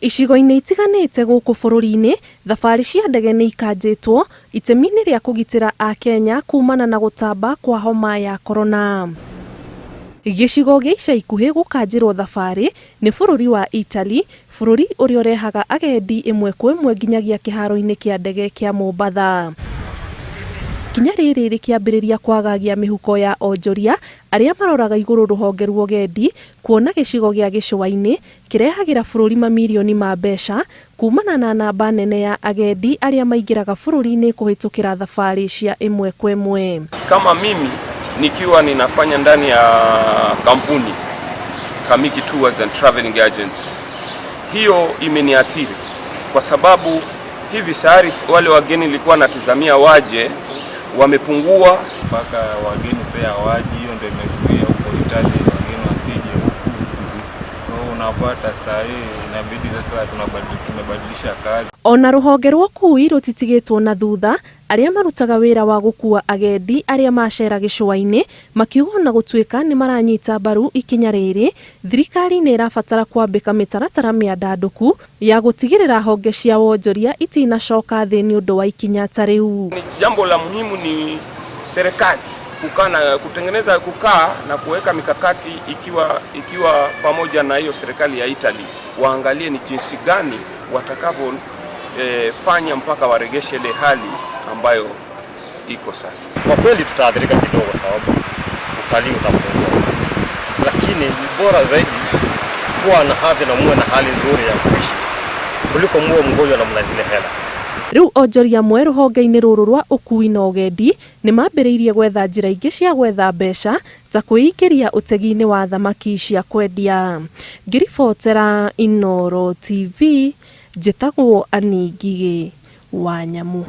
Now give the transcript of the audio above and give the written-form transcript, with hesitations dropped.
Icigo-inĩ itiganĩte gũkũ bũrũri-inĩ, thabari cia ndege nĩ ikanjitwo itemi-inĩ rĩa kũgitĩra Akenya kuumana na gũtamba kwa homa ya corona. Gĩcigo gĩa ica ikuhĩ gũkanjĩrwo thabari nĩ bũrũri wa Italy, bũrũri ũrĩa ũrehaga agendi imwe kwa imwe nginyagia kĩharo-inĩ kĩa ndege kĩa Mombatha. Kinya rĩrĩ rĩkĩambĩrĩria kwagagia mĩhuko ya Onjoria arĩa maroraga igũrũ rũhonge rwa ugendi, kuona gĩcigo gĩa gĩcũa-inĩ kĩrehagĩra bũrũri mamirioni ma mbeca kuumana na namba nene ya agendi arĩa maingĩraga bũrũri-inĩ kũhĩtũkĩra thabari cia imwe kwa imwe. Kama mimi nikiwa ninafanya ndani ya kampuni Kamiki Tours and Traveling Agents, hiyo imeniathiri kwa sababu hivi sasa wale wageni nilikuwa natizamia waje wamepungua mpaka wageni sasa waje. Hiyo ndio imezuia huko Italy wageni wasije huku. So unapata sasa inabidi sasa tumebadilisha kazi. Ona rũhonge rwa ũkui rũtitigĩtwo na thutha, arĩa marutaga wĩra wa gũkua agendi arĩa macera gĩcũa-inĩ makiuga na gũtuĩka nĩ maranyita mbaru ikinya rĩrĩ, thirikari nĩ ĩrabatara kwambĩka mĩtaratara mĩandandũku ya gũtigĩrĩra honge cia wonjoria itinacoka thĩ nĩ ũndũ wa ikinya ta rĩu. Jambo la muhimu ni serikali kukaa na kuweka mikakati ikiwa pamoja na hiyo serikali ya Italy, waangalie ni jinsi gani watakavyo fanya mpaka waregeshe ile hali ambayo iko sasa. Kwa kweli tutaathirika kidogo sababu utalii utapungua, lakini bora zaidi kuwa na afya na muwe na hali nzuri ya kuishi kuliko muwe mgonjwa na mnazile hela. Riu Onjoria mwe rũhonge-inĩ rũrũ rwa ũkui na ũgendi nĩ mambĩrĩirie gwetha njĩra ingĩ cia gwetha mbeca ta kwĩingĩria ũtegi-inĩ wa thamaki cia kwendia. Ngĩribotera Inooro TV, njĩtagwo Aningigĩ wa Nyamu.